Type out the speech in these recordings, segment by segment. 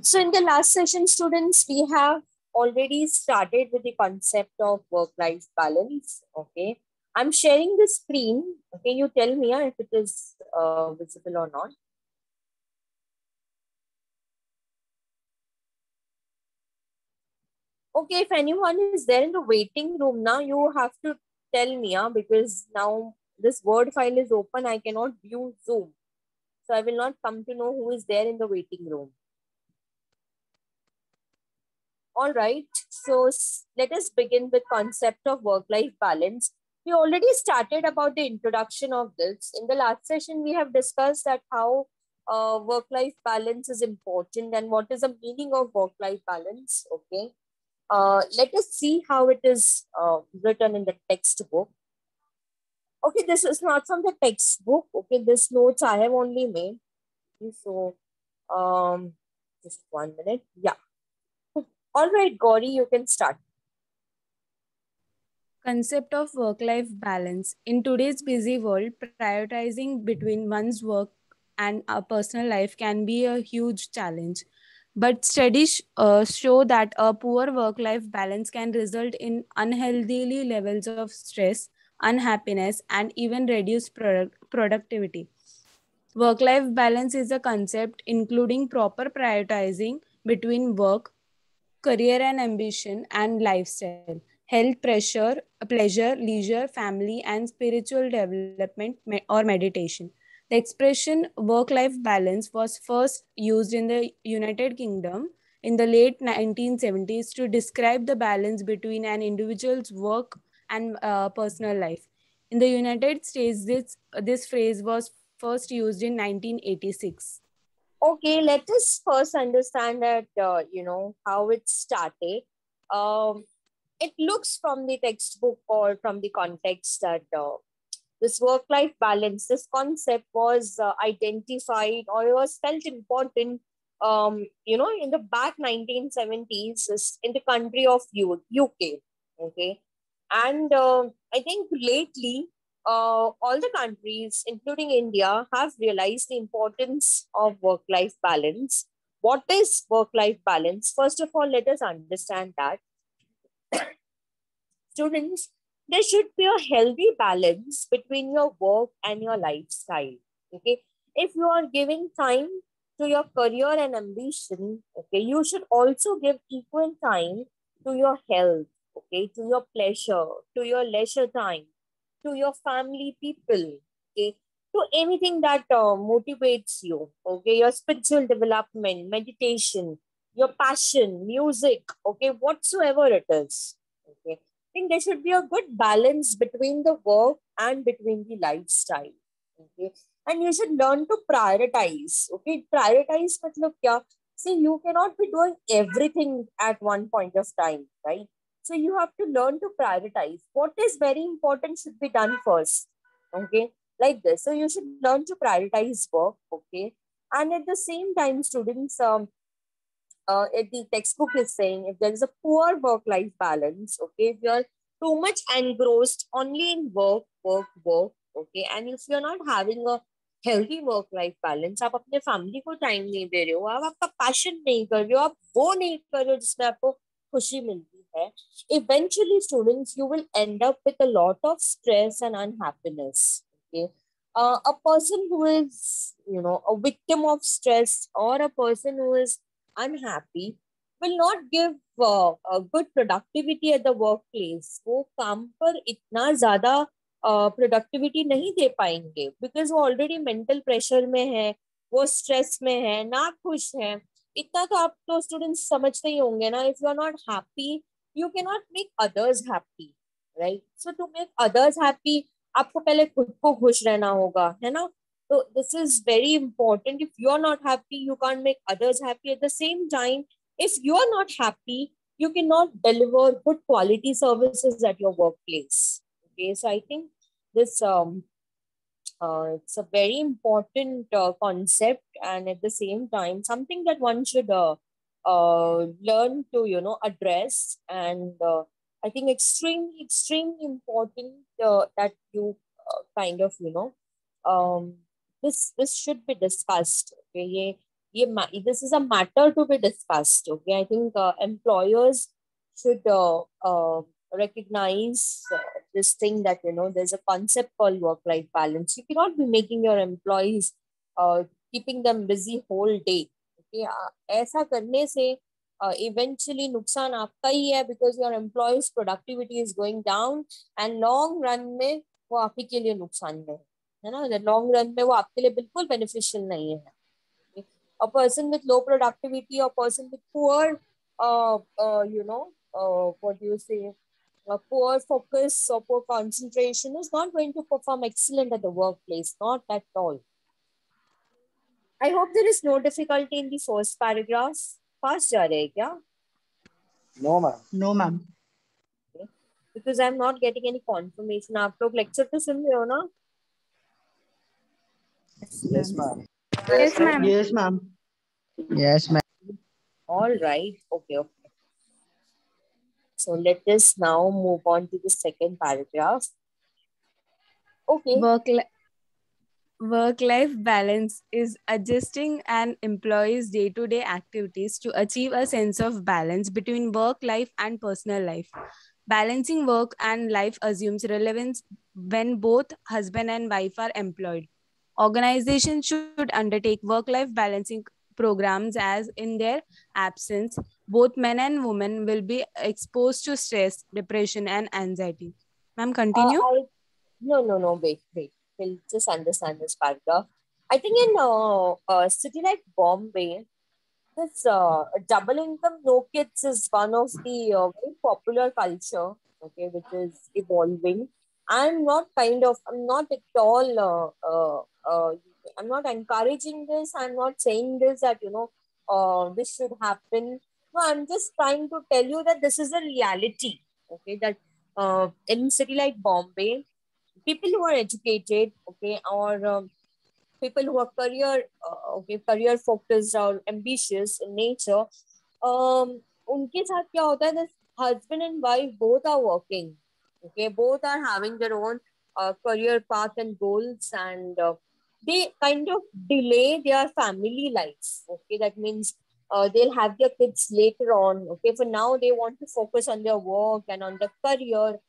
So in the last session, students, we have already started with the concept of work-life balance. Okay. I'm sharing the screen. Okay. You tell me if it is visible or not. Okay. If anyone is there in the waiting room now, you have to tell me because now this Word file is open. I cannot view Zoom. So I will not come to know who is there in the waiting room. All right, so let us begin with concept of work-life balance. We already started about the introduction of this. In the last session, we have discussed that how work-life balance is important and what is the meaning of work-life balance. Okay, let us see how it is written in the textbook. Okay, this is not from the textbook. Okay, this notes I have only made. Okay, so just 1 minute. Yeah. All right, Gauri, you can start. Concept of work-life balance. In today's busy world, prioritizing between one's work and a personal life can be a huge challenge. But studies show that a poor work-life balance can result in unhealthy levels of stress, unhappiness, and even reduced productivity. Work-life balance is a concept including proper prioritizing between work, career and ambition, and lifestyle, health, pressure, pleasure, leisure, family, and spiritual development or meditation. The expression work life balance was first used in the United Kingdom in the late 1970s to describe the balance between an individual's work and personal life. In the United States, this phrase was first used in 1986. Okay, let us first understand that, how it started. Um, it looks from the textbook or from the context that this work-life balance, this concept was identified or it was felt important, in the back 1970s in the country of UK. Okay. And I think lately, all the countries, including India, have realized the importance of work life balance. What is work life balance? First of all, let us understand that students, there should be a healthy balance between your work and your lifestyle. Okay. If you are giving time to your career and ambition, okay, you should also give equal time to your health, okay, to your pleasure, to your leisure time, to your family people, okay, to anything that motivates you, okay, your spiritual development, meditation, your passion, music, okay, whatsoever it is, okay. I think there should be a good balance between the work and between the lifestyle, okay. And you should learn to prioritize, okay. Prioritize matlab kya? See, you cannot be doing everything at one point of time, right? So you have to learn to prioritize. What is very important should be done first. Okay. Like this. So you should learn to prioritize work. Okay. And at the same time, students, if the textbook is saying if there is a poor work-life balance, okay, if you're too much engrossed only in work, work, work, okay, and if you're not having a healthy work-life balance, आप अपने family को time नहीं दे रहे हो, आप आपका passion नहीं कर रहे हो, आप वो नहीं कर रहे हो जिसमें आपको खुशी मिलती है, eventually students you will end up with a lot of stress and unhappiness. Okay, a person who is a victim of stress or a person who is unhappy will not give a good productivity at the workplace. वो काम पर इतना ज़्यादा productivity नहीं दे पाएंगे because वो already mental pressure में है, वो स्ट्रेस में है, ना खुश है. इतना तो आप तो स्टूडेंट्स समझते ही होंगे ना. If you are not happy you can not make others happy, right? So to make others happy आपको पहले खुद को खुश रहना होगा, है ना? So this is very important. If you are not happy, you can't make others happy. At the same time, if you are not happy, you cannot deliver good quality services at your workplace. Okay, so I think this it's a very important concept, and at the same time, something that one should learn to address. And I think extremely important that you kind of um, this should be discussed. Okay, this is a matter to be discussed. Okay, I think employers should recognize this thing that there's a concept called work-life balance. You cannot be making your employees keeping them busy whole day. Okay, ऐसा करने से eventually नुकसान आपका ही है, because your employees productivity is going down and long run में वो आप ही के लिए नुकसान है ना. लॉन्ग रन में वो आपके लिए बिल्कुल बेनिफिशियल नहीं है. A person with low productivity or person with poor, what do you say, poor focus or poor concentration is not going to perform excellent at the workplace, not at all. I hope there is no difficulty in the first paragraph. Fast जा रहे हैं क्या? No, ma'am. No, ma'am. Okay. Because I'm not getting any confirmation. आप लोग lecture तो सुन रहे हो ना? Yes, ma'am. Yes, ma'am. Yes, ma'am. Yes, ma'am. All right. Okay. So let us now move on to the second paragraph. Okay. Work-life balance is adjusting an employee's day-to-day activities to achieve a sense of balance between work life and personal life. Balancing work and life assumes relevance when both husband and wife are employed. Organizations should undertake work-life balancing programs, as in their absence, both men and women will be exposed to stress, depression, and anxiety. Ma'am, continue. No, wait. We'll just understand this paragraph. I think in a city like Bombay, this double income no kids is one of the very popular culture, okay, which is evolving. I'm not at all, I'm not encouraging this. I'm not saying this that, this should happen. No, I'm just trying to tell you that this is a reality, okay, that in city like Bombay, people who are educated, okay, or people who are career focused or ambitious in nature, उनके साथ क्या होता है, this husband and wife both are working, okay, both are having their own career path and goals, and they kind of delay their family life. Okay, that means they'll have their kids later on. Okay, for now they want to focus on their work and on their career.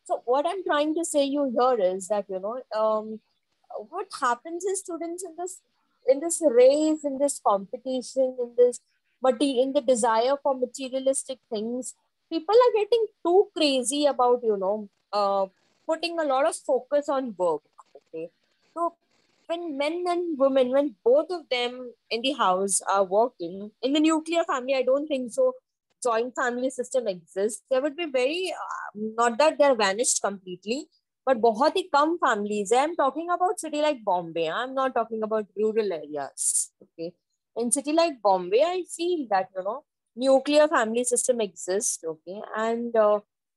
So what I'm trying to say you here is that what happens is, students, in this race, in this competition, in the desire for materialistic things, people are getting too crazy about putting a lot of focus on work. Okay, so when men and women, when both of them in the house are working in the nuclear family, I don't think so joint family system exists. There would be very not that they're vanished completely, but बहुत ही कम families. I'm talking about city like Bombay. I'm not talking about rural areas. Okay, in city like Bombay, I feel that nuclear family system exists. Okay, and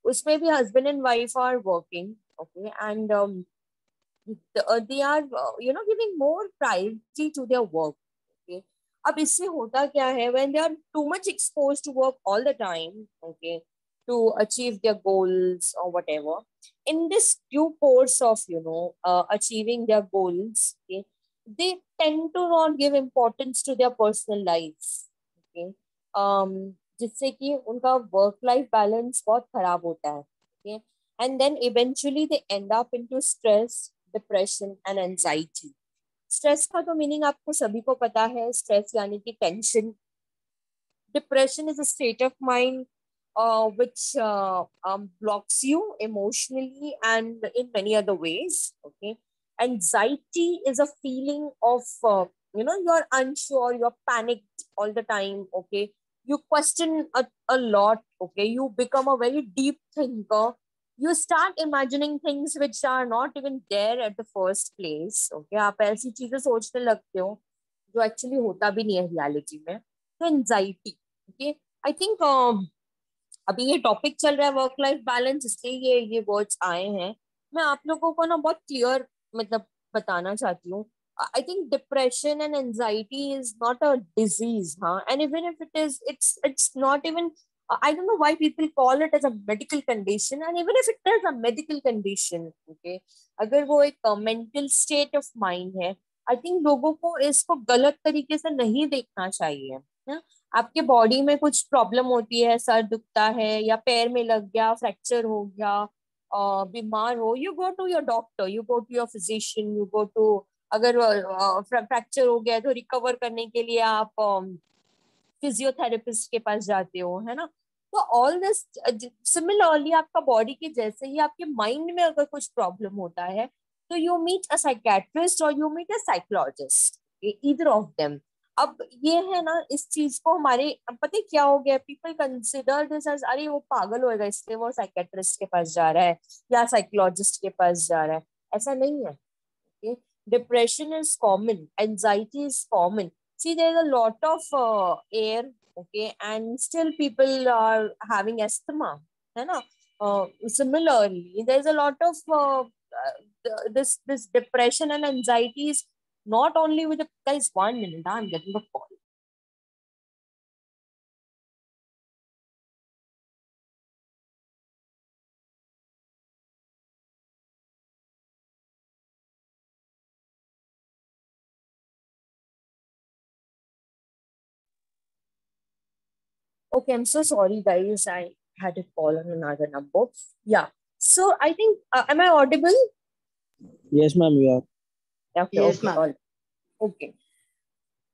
उसमें भी husband and wife are working. Okay, and they are giving more priority to their work. Okay, अब इससे होता क्या है, when they are too much exposed to work all the time, okay, to achieve their goals or whatever, in this due course of achieving their goals, okay, they tend to not give importance to their personal lives. Okay, जिससे कि उनका work life balance बहुत खराब होता है. Okay, and then eventually they end up into stress, depression and anxiety. Stress का तो meaning आपको सभी को पता है. स्ट्रेस यानी कि tension. Depression is a state of mind which blocks you emotionally and in many other ways. Okay, anxiety is a feeling of you're unsure, you're panicked all the time. Okay, you question a lot. Okay, you become a very deep thinker. You start imagining things which are not even there at the first place. Okay, आप ऐसी चीजें सोचने लगते हो जो actually होता भी नहीं है रियलिटी में. तो एंजाइटी. ओके, आई थिंक अभी ये टॉपिक चल रहा है वर्क लाइफ बैलेंस, इसलिए ये वर्ड्स आए हैं. मैं आप लोगों को ना बहुत क्लियर मतलब बताना चाहती हूँ. I think depression and anxiety is not a disease, huh? And even if it is, it's not even. I don't know why people call it as a medical condition. And even if it is a medical condition, okay, अगर वो एक mental state of mind है, I think लोगों को इसको गलत तरीके से नहीं देखना चाहिए है। आपके बॉडी में कुछ प्रॉब्लम होती है, सर दुखता है या पैर में लग गया, फ्रैक्चर हो गया, बीमार हो, you go to your doctor, you go to your physician, you go to, अगर फ्रैक्चर हो गया है तो रिकवर करने के लिए आप फिजियोथेरेपिस्ट के पास जाते हो, है ना। तो ऑल दिस, सिमिलरली आपका बॉडी के जैसे ही आपके माइंड में अगर कुछ प्रॉब्लम होता है तो यू मीट अ साइकेट्रिस्ट और you meet a psychologist, either of them. अब ये है ना, इस चीज को हमारे, अब पता है क्या हो गया, पीपल कंसिडर दिस एज अरे वो पागल होएगा इसलिए वो साइकेट्रिस्ट के पास जा रहा है या साइकोलॉजिस्ट के पास जा रहा है। ऐसा नहीं है। Okay? Depression is common, anxiety is common. See, there's a lot of air, okay, and still people are having asthma, है ना. Similarly, there's a lot of this depression and anxiety is not only with the guys. 1 minute, I'm getting a call. Okay, I'm so sorry, guys. I had a call on another number. Yeah. So I think, am I audible? Yes, ma'am, you are. Okay, Yes, okay, ma'am. all okay.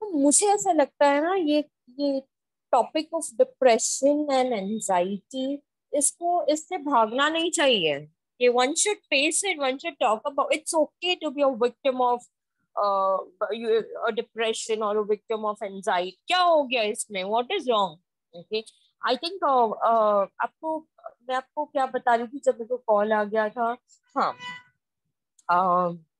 तो मुझे ऐसा लगता है ना, ये topic of depression and anxiety, इसको, इससे भागना नहीं चाहिए. कि one should face it, one should talk about, it's okay to be a victim of depression और विक्टिम ऑफ एंजाइटी. क्या हो गया इसमें, what is wrong? Okay, I think आपको, मैं आपको क्या बता रही थी जब मेरे को कॉल आ गया था. हाँ,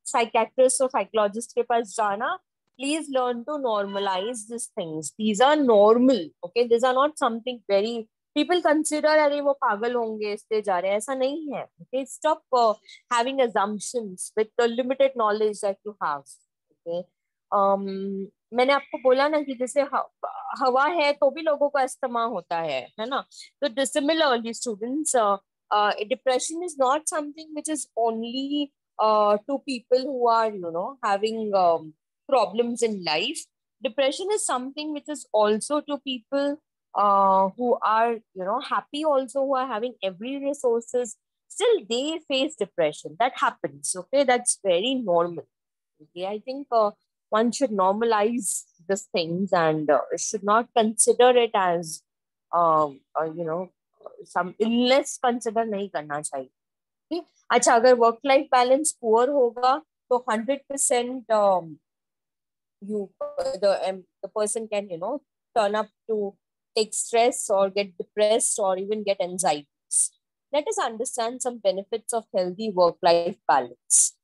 साइकेट्रिस्ट और साइकोलॉजिस्ट के पास जाना, please learn to normalize these things. These are normal. Okay, these are not something very, people consider अरे वो पागल होंगे इसलिए जा रहे हैं, ऐसा नहीं है. Okay, stop having assumptions with the limited knowledge that you have. Okay, मैंने आपको बोला ना कि जैसे हवा है तो भी लोगों को अस्थमा होता है ना. तो similarly students, depression is not something which is only to people who are, you know, having problems in life. Depression is something which is also to people who are, you know, happy also, who are having every resources. Still, they face depression. That happens. Okay, that's very normal. Okay, I think one should normalize these things and should not consider it as, you know, some illness. Consider नहीं करना चाहिए. Okay? अच्छा, अगर work life balance poor होगा तो 100% the person can, you know, turn up to take stress or get depressed or even get anxieties. Let us understand some benefits of healthy work life balance.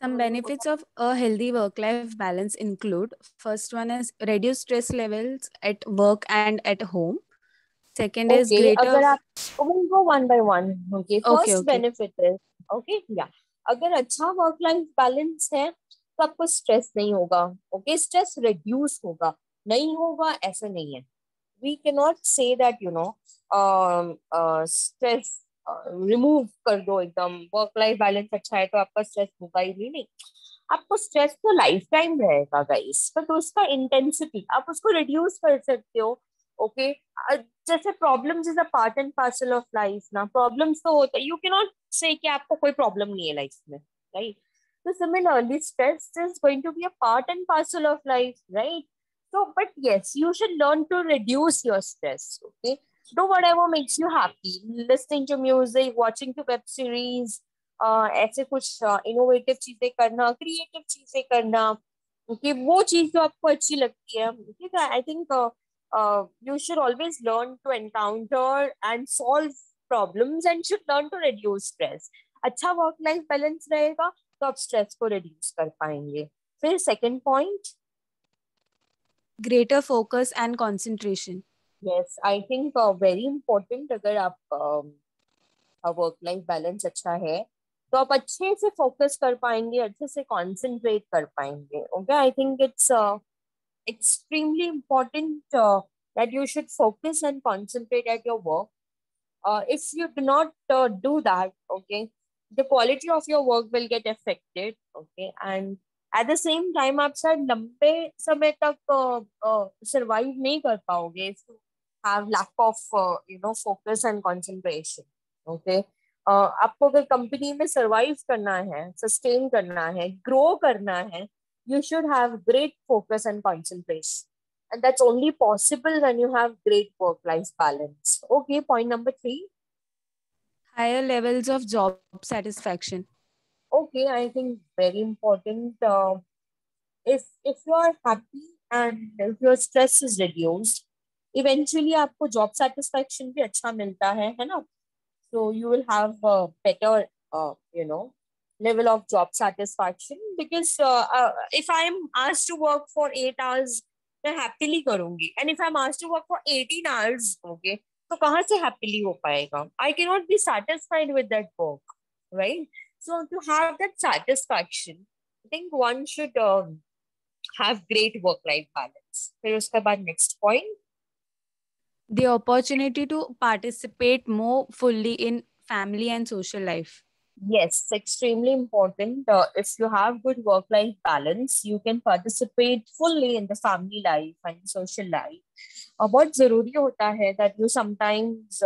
Some benefits of a healthy work-life balance include: first one is reduce stress levels at work and at home. Second is Okay, greater. अगर आप, we'll go one by one. Okay, Okay, first okay. benefit is, okay, yeah, अगर अच्छा work life balance है तो आपको stress नहीं होगा. Okay, stress reduce होगा, नहीं होगा ऐसा नहीं है. We cannot say that, you know, stress remove कर दो एकदम, वर्क लाइफ बैलेंस अच्छा है तो आपका स्ट्रेस होगा ही नहीं. आपको स्ट्रेस तो लाइफ टाइम रहेगा गाइस, बट उसका इंटेंसिटी आप उसको रिड्यूस कर सकते हो. ओके, जैसे problems is a part and parcel of life ना. प्रॉब्लम्स तो होता है, यू कैन नॉट से कि आपको कोई प्रॉब्लम नहीं है लाइफ में, राइट. तो similarly stress is going to be a part and parcel of life, right. So, but yes, you should learn to reduce your stress. Okay, do whatever makes you happy. Listening to music, watching to web series, ऐसे कुछ innovative चीजें करना, creative चीजें करना. okay, वो चीज जो आपको अच्छी लगती है. ठीक है, I think you should always learn to encounter and solve problems and should learn to reduce stress. अच्छा वर्क लाइफ बैलेंस रहेगा तो आप स्ट्रेस को रिड्यूस कर पाएंगे. फिर second point, Greater focus and concentration. Yes, I think very important. अगर आप वर्क लाइफ बैलेंस अच्छा है तो आप अच्छे से फोकस कर पाएंगे, अच्छे से कंसंट्रेट कर पाएंगे. Okay, I think it's extremely important that you should focus and concentrate at your work. If you do not do that, okay, the quality of your work will get affected. Okay, and at the same time आप शायद लंबे समय तक survive नहीं कर पाओगे if you have lack of focus and concentration. Okay, आपको अगर कंपनी में सरवाइव करना है, सस्टेन करना है, ग्रो करना है, you should have great focus and concentration. And that's only possible when you have great work-life balance. Okay, point number 3. Higher levels of job satisfaction. Okay, I think very important. If you are happy and if your stress is reduced, eventually आपको job satisfaction भी अच्छा मिलता है ना? So you will have a better, level of job satisfaction because if I'm asked to work for 8 hours, मैं happily करूँगी. And if I'm asked to work for 18 hours, okay, तो कहाँ से happily हो पाएगा? I cannot be satisfied with that work, right? So to have that satisfaction, I think one should have great work-life balance. फिर उसके बाद next point. The opportunity to participate more fully in family and social life. Yes, extremely important. If you have good work-life balance, you can participate fully in the family life and social life. बहुत जरूरी होता है that you sometimes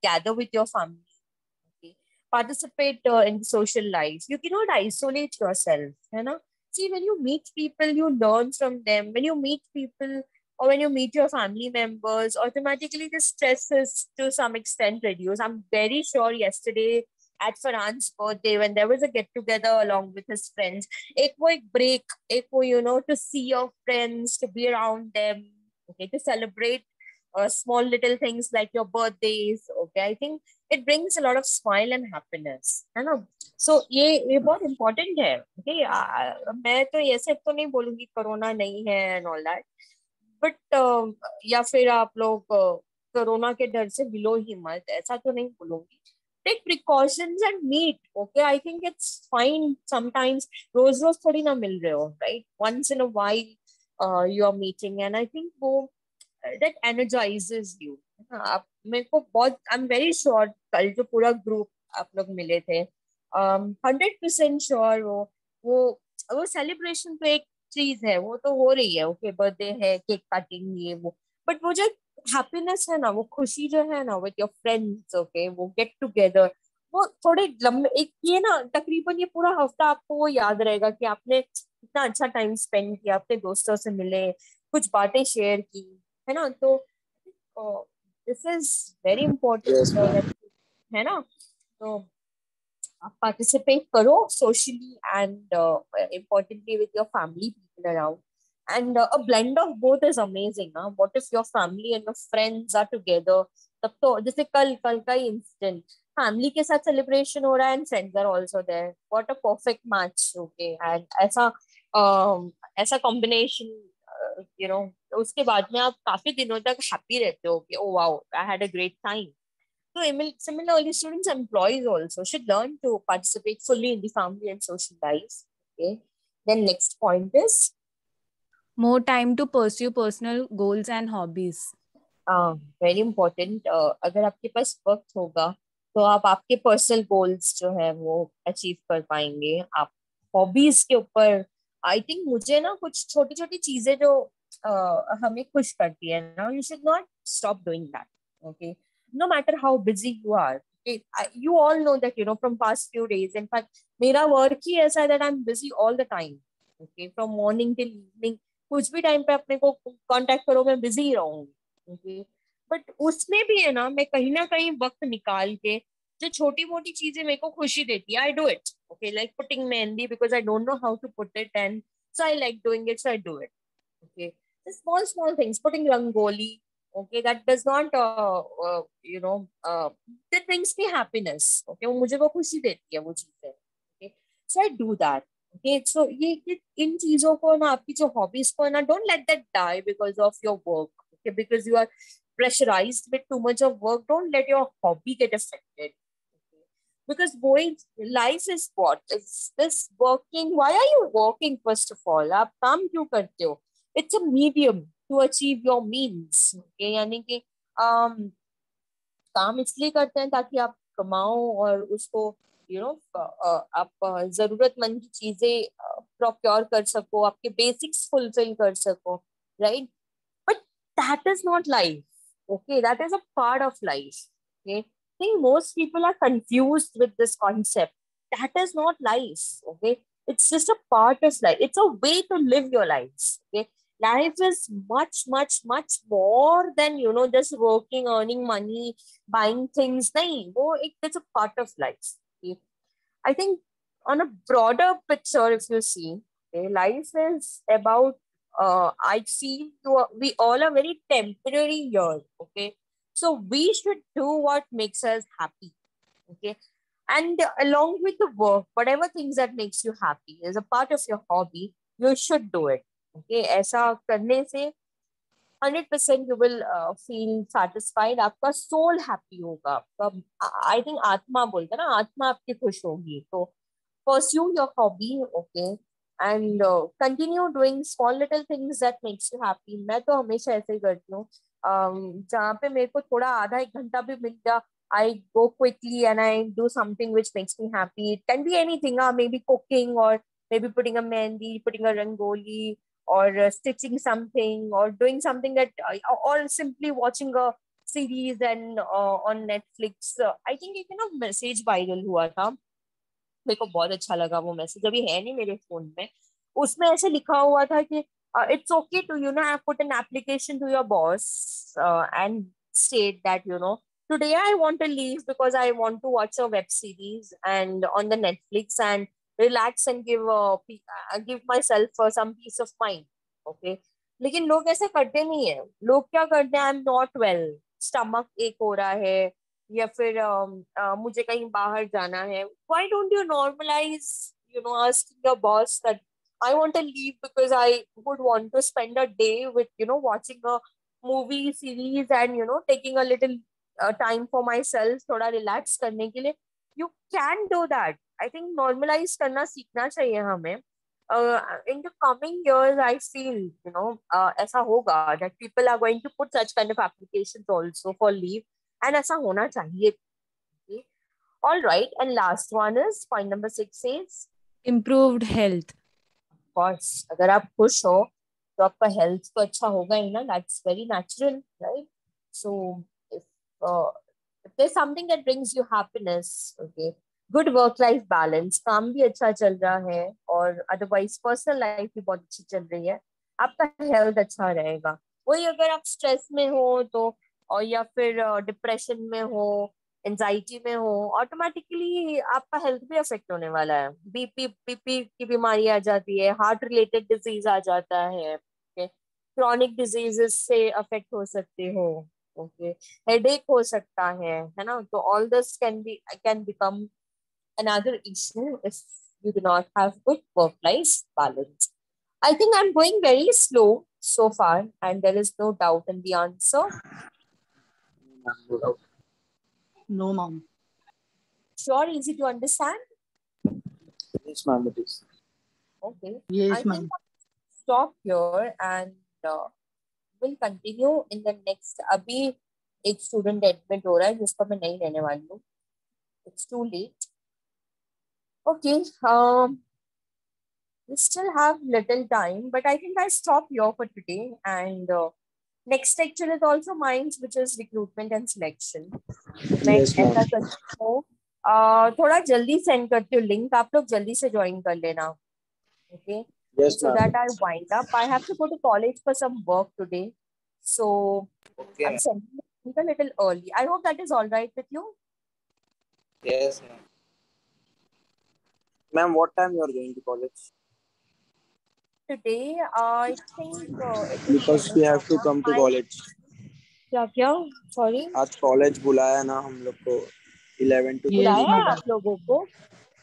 gather with your family, okay? Participate in the social life. You cannot isolate yourself, है ना? See, when you meet people, you learn from them. When you meet people or when you meet your family members, automatically the stress is to some extent reduced. I'm very sure yesterday at Farhan's birthday, when there was a get together along with his friends, एक वो एक break, एक वो, to see your friends, to be around them, okay, to celebrate small little things like your birthdays, okay, I think it brings a lot of smile and happiness, है ना? So ये बहुत important है, okay? मैं तो ऐसे तो नहीं बोलूंगी कोरोना नहीं है and all that, but या फिर आप लोग कोरोना के डर से हिलो ही मत, ऐसा तो नहीं बोलूंगी. Take precautions and meet. Okay, I think it's fine sometimes. रोज रोज थोड़ी ना मिल रहे हो, right? Once in a while, you are meeting, and I think वो that energizes you. आप मेरे को बहुत, I'm very sure कल जो पूरा ग्रुप आप लोग मिले थे, 100% श्योर वो सेलिब्रेशन तो एक चीज है, वो तो हो रही है, ओके, बर्थडे है, केक काटिंग, ये वो, बट वो जो हैप्पीनेस है ना, वो खुशी जो है ना विद योर फ्रेंड्स, ओके, वो गेट टुगेदर, वो थोड़े लंबे, एक ये ना तकरीबन ये पूरा हफ्ता आपको वो याद रहेगा कि आपने इतना अच्छा टाइम स्पेंड किया, अपने दोस्तों से मिले, कुछ बातें शेयर की, है ना? तो this is very Yes, important, ma'am. है ना? तो आप पार्टिसिपेट करो socially and importantly with your family people around. And a blend of both is amazing. Huh? What if your family and your friends are together? तब तो जैसे कल कल का ही इंसिडेंट, फैमिली के साथ सेलिब्रेशन हो रहा है and friends are also there. What a perfect match. Okay, and ऐसा कॉम्बिनेशन, उसके बाद में आप काफी दिनों तक हैप्पी रहते हो कि oh wow, I had a great time. So similarly, students and employees also should learn to participate fully in the family and social life. Okay. Then next point is More time to pursue personal goals and hobbies. Very important. अगर आपके पास वक्त होगा तो आप आपके personal goals जो है वो अचीव कर पाएंगे. आप हॉबीज के ऊपर, आई थिंक मुझे ना कुछ छोटी छोटी चीजें जो हमें खुश करती है ना, you should not stop doing that. Okay, no matter how busy you are. You all know that, from past few days. In fact, मेरा वर्क ही ऐसा है that I'm busy all the time. Okay, from morning till evening. कुछ भी time पे अपने को contact करो, मैं बिजी ही रहूंगी. ओके, बट उसमें भी है ना, मैं कहीं ना कहीं वक्त निकाल के जो छोटी मोटी चीजें मेरे को खुशी देती है, I do it. Okay, like putting mehndi because I don't know how to put it, and so I like doing it, so I do it. Okay, the small things, putting rangoli, okay, that does not that brings me happiness. Okay, वो मुझे वो खुशी देती है वो चीजें. Okay, so I do that. Okay, so ये इन चीजों को ना, आपकी जो हॉबीज को ना, don't let that die because of your work. Okay, because you are pressurized with too much of work, don't let your hobby get affected. Okay, because going life is what is this working, why are you working? First of all, आप काम क्यों करते हो? It's a medium to achieve your means. Okay, यानी कि काम इसलिए करते हैं ताकि आप कमाओ और उसको आप जरूरतमंद की चीजें प्रोक्योर कर सको, आपके बेसिक्स फुलफिल कर सको, right? But that is not life. Okay, that is a part of life. Okay, I think most people are confused with this concept. That is not life. Okay, it's just a part of life. It's a way to live your lives. Okay, life is much, much, much more than just working, earning money, buying things. Nahi, it's a part of life. Okay? I think on a broader picture, if you see, okay, life is about, I feel we all are very temporary here. Okay. So we should do what makes us happy. Okay. And along with the work, whatever things that makes you happy is a part of your hobby, you should do it. Okay. ऐसा करने से 100% you will feel satisfied. आपका soul happy होगा. आपका, I think आत्मा बोलते हैं ना, आत्मा आपकी खुश होगी. तो pursue your hobby, okay, and continue doing small little things that makes you happy. मैं तो हमेशा ऐसे ही करती हूँ. जहाँ पे मेरे को थोड़ा आधा एक घंटा भी मिल गया, I go quickly and I do something which makes me happy. It can be anything, maybe cooking, or maybe putting a mehndi, putting a rangoli, or stitching something, or doing something that, or simply watching a series and on Netflix. I think एक ना message viral हुआ था, मेरे को बहुत अच्छा लगा वो मैसेज. अभी है नहीं मेरे फोन में. उसमें ऐसे लिखा हुआ था कि it's okay to put an application to your boss and state that today I want to leave because I want to watch a web series and on the Netflix and relax and give myself some peace of mind. Okay, लेकिन लोग ऐसे करते नहीं है. लोग क्या करते हैं, I am not well, stomach एक हो रहा है, या फिर मुझे कहीं बाहर जाना है. Why don't you normalize, asking your boss that I want to leave because I would want to spend a day with, watching a movie series and, taking a little time for myself, थोड़ा relax करने के लिए. You can do that. I think normalize करना सीखना चाहिए हमें. In the coming years, I feel, ऐसा होगा that people are going to put such kind of applications also for leave. And ऐसा होना चाहिए. Okay? All right. And last one is point number 6 says, Improved health. of course, अगर आप खुश हो तो आपका health तो अच्छा होगा ही ना. That's very natural, right? So if there's something that brings you happiness, okay, good work-life balance, काम भी अच्छा चल रहा है और otherwise personal life भी बहुत अच्छी चल रही है, आपका health अच्छा रहेगा. वही अगर आप stress में हो तो, और या फिर डिप्रेशन में हो, एंजाइटी में हो, ऑटोमेटिकली आपका हेल्थ भी अफेक्ट होने वाला है. बीपी की बीमारी आ जाती है, हार्ट रिलेटेड डिजीज आ जाता है, क्रॉनिक डिजीजेस से अफेक्ट हो सकते हो, ओके, हेडेक हो सकता है ना. तो all this can become another issue if you do not have good work-life balance. I think I'm going very slow so far, and there is no doubt in the answer. No, ma'am. Sure, easy to understand. Yes, ma'am, it is. Okay. Yes, I ma'am. think I'll stop here and we'll continue in the next. अभी एक student admit हो रहा है जिसका मैं नहीं रहने वाली हूँ. It's too late. Okay. We still have little time, but I think I stop here for today. And next lecture is also mine, which is recruitment and selection. मैं Yes, ma'am. ऐसा करती हूँ, थोड़ा जल्दी सेंड करती हूँ link, आप लोग जल्दी से ज्वाइन कर लेना. Okay. Yes, So ma'am. that I wind up. I have to go to college for some work today. So Okay, I'm ma'am. sending it a little early. I hope that is all right with you. Yes, ma'am. Ma'am, what time you are going to college? Today, I think it is Because we have to come to college. क्या? Sorry. आज college बुलाया ना हम लोग को 11 to 3. बुलाया है आप लोगों को?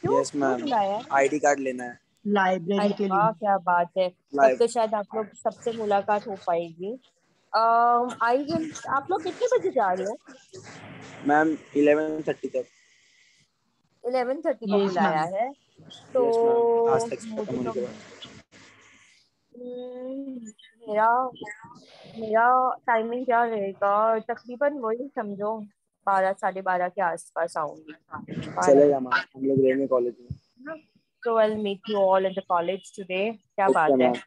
क्यों? Yes, क्यों ma'am. बुलाया है? ID कार्ड लेना है. लाइब्रेरी के वाह, लिए. क्या बात है. तब तो शायद आप लोग सबसे मुलाकात हो पाएगी. I will. आप लोग कितने बजे जा रहे हो? मैम 11:30 तक. 11:30 को Yes, बुलाया ma'am. है. तो Yes, ma'am. आज तक मुझे खत्म होने तो के बाद. मेरा मेरा टाइमिंग क्या रहेगा, तकरीबन वही समझो 12 साढ़े 12 के आसपास आऊंगी. 12 चलेगा मैम, हम लोग रहेंगे कॉलेज में. So I'll meet you all in the college today. क्या बात Okay, है? ma'am.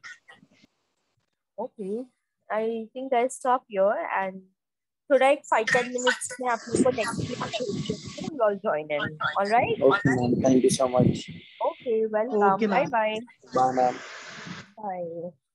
Okay. I think I'll stop here and थोड़ा एक 5-10 minutes में आप लोग को next week you all join in. All right? Okay, ma'am. Thank you so much. Okay. Okay, Welcome. ma'am. Bye bye. Bye, ma'am. Bye.